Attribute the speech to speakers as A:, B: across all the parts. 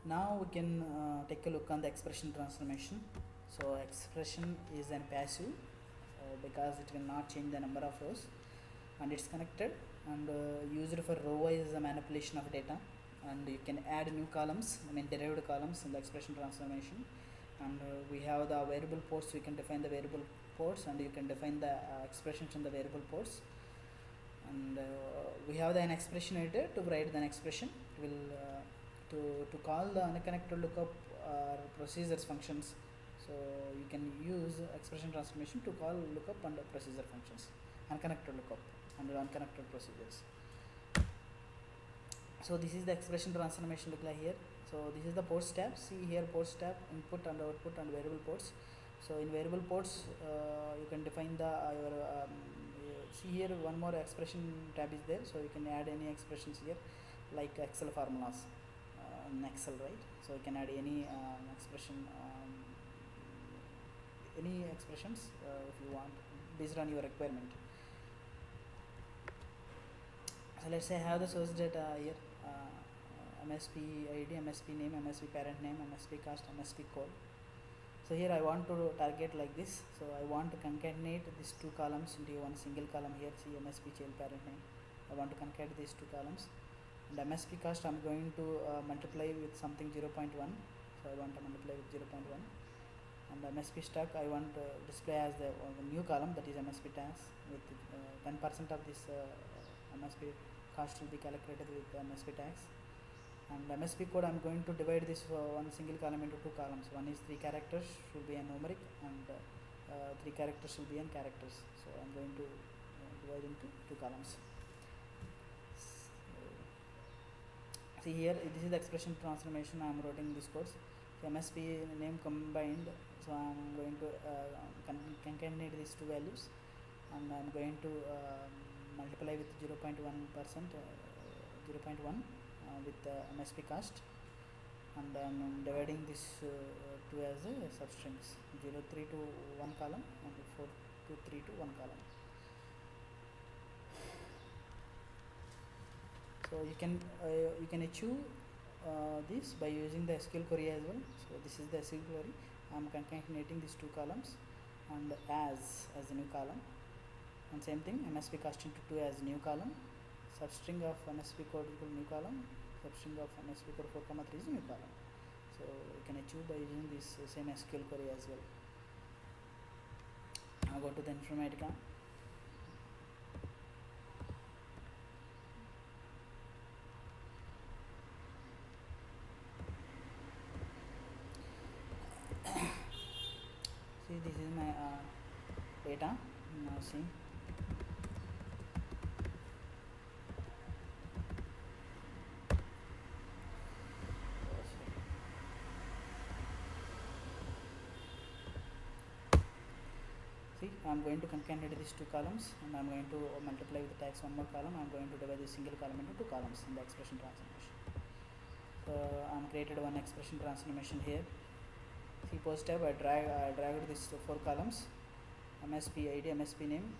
A: Now we can take a look on the expression transformation. So expression is an passive because it will not change the number of rows, and it's connected and used for row wise manipulation of data, and you can add new columns, derived columns in the expression transformation. And we have the variable ports. We can define the variable ports, and you can define the expressions in the variable ports. And we have an expression editor to write an expression. It will to call the unconnected lookup procedures functions. So you can use expression transformation to call lookup and procedure functions, unconnected lookup and unconnected procedures. So this is the expression transformation look like here. So this is the ports tab. See here, ports tab, input and output and variable ports. So in variable ports you can define the see here one more expression tab is there, so you can add any expressions here like Excel formulas in Excel, right? So you can add any expression any expressions if you want based on your requirement. So let's say I have the source data here, MSP ID, MSP name, MSP parent name, MSP cost, MSP code. So here I want to target like this. So I want to concatenate these two columns into one single column here. See MSP child parent name. I want to concatenate these two columns. And MSP cost I'm going to multiply with something 0.1. So I want to multiply with 0.1. And MSP stock I want to display as the new column, that is MSP tax, with 10% of this MSP cost will be calculated with MSP tax. And MSP code I'm going to divide this one single column into two columns. One is 3 characters, should be a numeric, and 3 characters should be in characters. So I'm going to divide into two columns. See here, this is the expression transformation. I'm writing this code. So MSP name combined. So I'm going to concatenate these two values, and I'm going to multiply with 0.1%, 0.1 with MSP cost, and I'm dividing this two as a substrings, 03 to 1 column and 4 to 3 to 1 column. So you can achieve this by using the SQL query as well. So this is the SQL query. I'm concatenating these two columns and as a new column, and same thing MSP cost into 2 as new column, substring of MSP code equal new column, substring of MSP code 4, 3 is new column. So you can achieve by using this same SQL query as well. Now go to the Informatica. See, this is my data. Now see. See, I'm going to concatenate these two columns, and I'm going to multiply with the tax one more column. I'm going to divide this single column into two columns in the expression transformation. So I'm created one expression transformation here. See, post tab, I dragged these 4 columns, MSP ID, MSP name,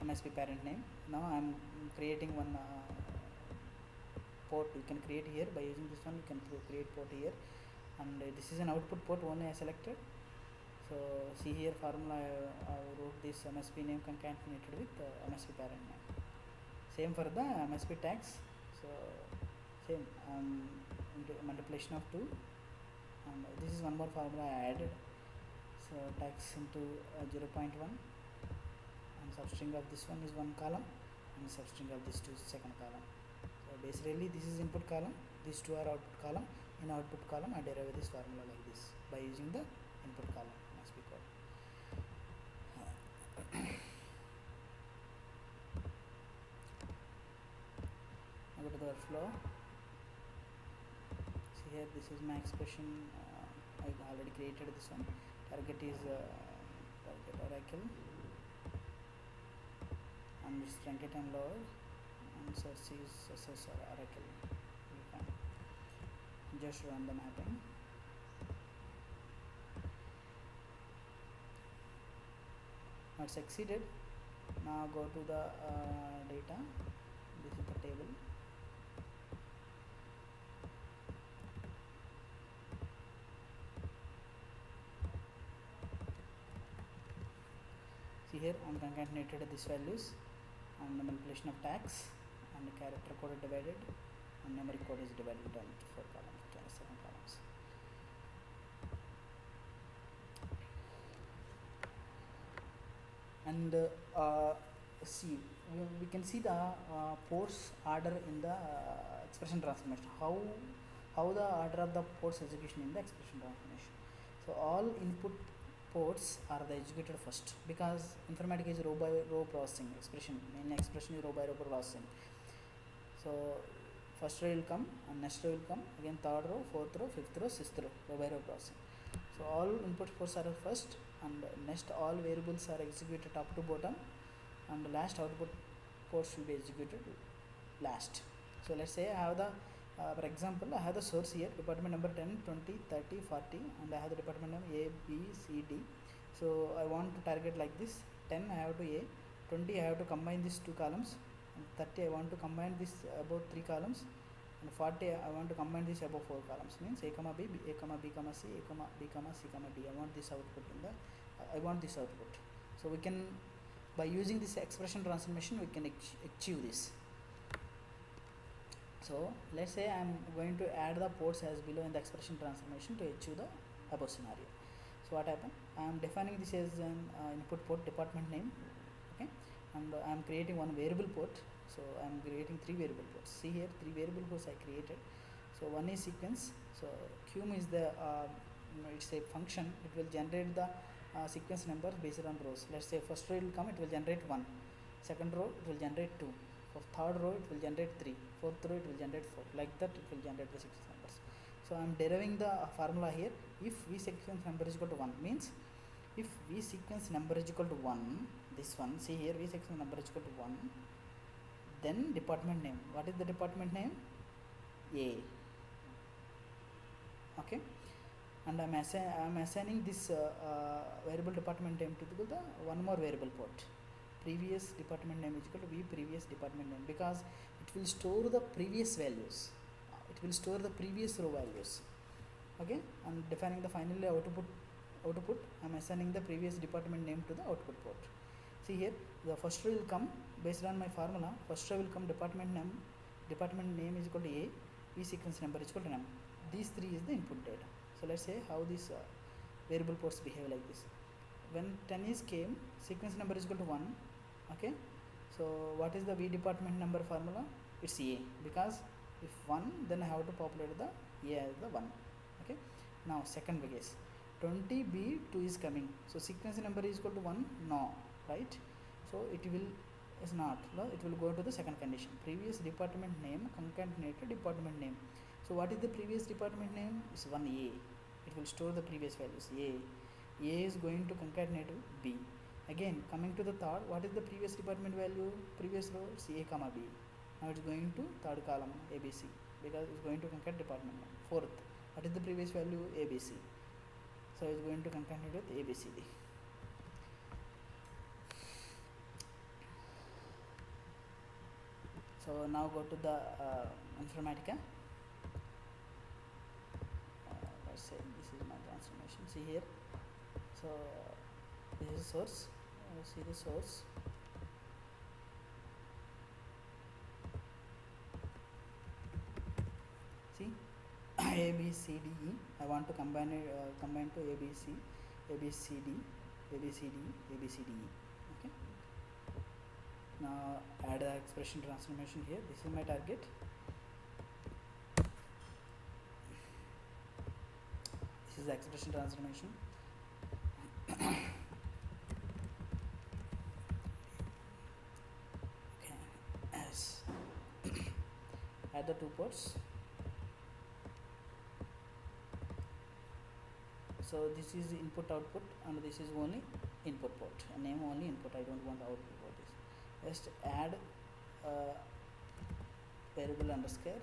A: MSP parent name. Now I'm creating one port. You can create here by using this one. You can create port here, and this is an output port only I selected. So see here formula, I wrote this MSP name concatenated with MSP parent name. Same for the MSP tax. So same multiplication of 2, and this is one more formula I added. So tax into 0.1, and substring of this one is 1 column, and substring of this 2 is second column. So basically this is input column, these two are output column. In output column I derive this formula like this by using the input column. Now go to the workflow. See here, this is my expression. I've already created this one. Target is target Oracle, and this truncate and load, and source is SSR Oracle. Just run the mapping. Now it's exceeded. Now go to the data. This is the table. here I'm concatenated these values and the manipulation of tags and the character code is divided and memory code is divided into 4 columns, 7 columns. And see, we can see the ports order in the expression transformation. How the order of the ports execution in the expression transformation. So all input ports are the executed first, because informatica is row by row processing expression. Main expression is row by row processing. So first row will come and next row will come, again third row, fourth row, fifth row, sixth row by row processing. So all input ports are first, and next all variables are executed top to bottom, and the last output ports will be executed last. So let's say I have the for example, I have the source here, department number 10, 20, 30, 40, and I have the department name A, B, C, D. So I want to target like this. 10 I have to A, 20 I have to combine these 2 columns, and 30 I want to combine this above 3 columns, and 40 I want to combine this above 4 columns. Means A comma B, A comma B comma C, A comma B comma C comma D. I want this output in the I want this output. So we can, by using this expression transformation, we can achieve this. So let's say I am going to add the ports as below in the expression transformation to achieve the above scenario. So what happened? I am defining this as an input port department name, okay, and I am creating one variable port. So I am creating 3 variable ports. See here, 3 variable ports I created. So one is sequence. So cum is the it's a function. It will generate the sequence numbers based on rows. Let's say first row will come, it will generate 1. Second row it will generate 2. For third row it will generate 3. Fourth row it will generate 4. Like that it will generate the sequence numbers. So I am deriving the formula here. If v sequence number is equal to 1, means if v sequence number is equal to 1, this one, see here, v sequence number is equal to 1, then department name. What is the department name? A. Okay, and I am assigning this variable department name to the one more variable port. Previous department name is equal to v previous department name, because it will store the previous values. It will store the previous row values. Okay, and defining the finally output. I am assigning the previous department name to the output port. See here, the first row will come based on my formula. First row will come department name. Department name is equal to A. V sequence number is equal to num. These 3 is the input data. So let's say how these variable ports behave like this. When 10 is came, sequence number is equal to 1. Okay, so what is the v department number formula? It's A, because if 1, then I have to populate the A as the 1. Okay, now second case, 20b2 is coming, so sequence number is equal to 1. No, right? So it will is not. No, it will go to the second condition. Previous department name concatenated department name. So what is the previous department name? Is 1A. It will store the previous values. A is going to concatenate with B. Again, coming to the third, what is the previous department value? Previous row, it's A comma B. Now it's going to third column, ABC, because it's going to concatenate department name. Fourth, what is the previous value? ABC. So it's going to concatenate with ABCD. So now go to the Informatica. Let's say this is my transformation. See here. So this is source. See the source. See A B C D E. I want to combine it, combine to A B C, A B C D, A B C D, A B C D E. Okay. Now add the expression transformation here. This is my target. This is the expression transformation. Okay. Yes. Add the 2 ports. So this is input output, and this is only input port. Name only input. I don't want output port. Just add variable underscore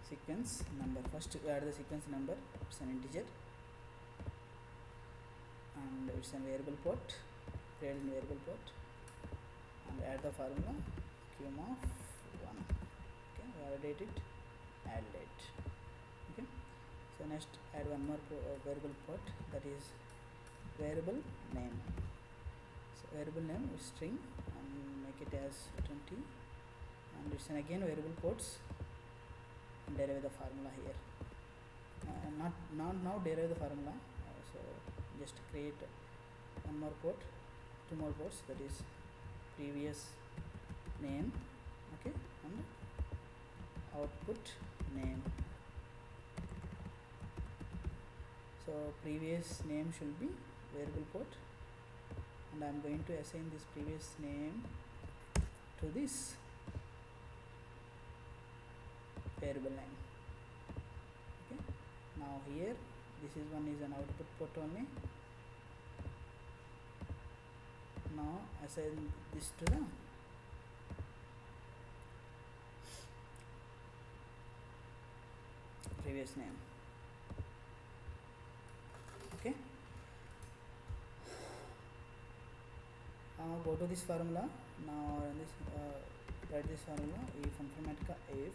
A: sequence number. First add the sequence number. It's an integer, and it's a variable port. Create a variable port, and add the formula cum of 1. Okay, validate it, add it. Okay, so So next add one more variable port, that is variable name. So variable name is string and make it as 20, and it's an again variable ports, and derive the formula here. Not now derive the formula, so just create one more port, two more ports, that is previous name, okay, and output name. So previous name should be variable port, and I am going to assign this previous name to this variable name. Okay, now here this is one is an output port only. Now assign this to the previous name. Okay, go to this formula. Now this write this formula: if Informatica if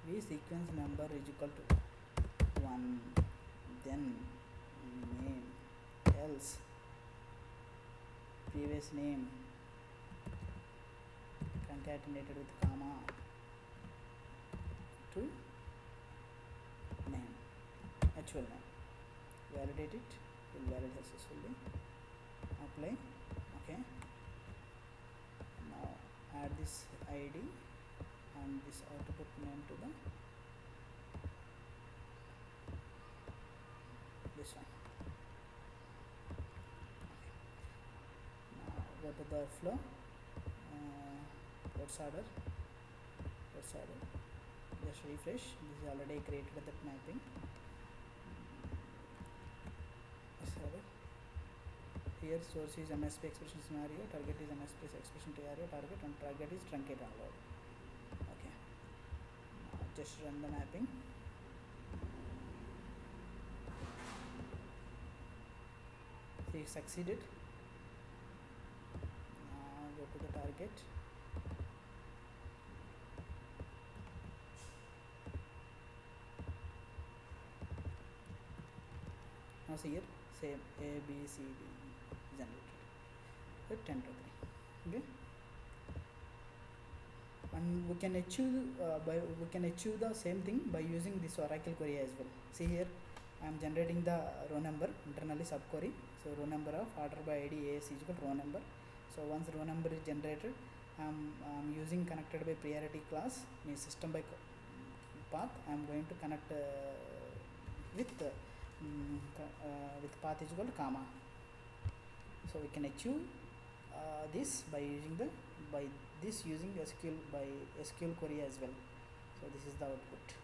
A: v sequence number is equal to 1, then name, else previous name concatenated with comma to name, actual name. Validate it, will validate successfully. Apply. Okay, now add this id and this output name to the this one. Now go to the flow, what's order, just refresh. This is already created that mapping. Here source is MSP expression scenario, target is MSP expression scenario target, and target is truncate download. Okay, now just run the mapping. See, it succeeded. Now go to the target. Now see here, same A, B, C, D generated with 10 to 3. Okay, and we can achieve the same thing by using this Oracle query as well. See here, I am generating the row number internally subquery. So row number of order by id as is equal to row number. So once row number is generated, I am using connected by priority class, means system by path. I am going to connect with path is equal to comma. So we can achieve this by using using SQL by SQL query as well. So this is the output.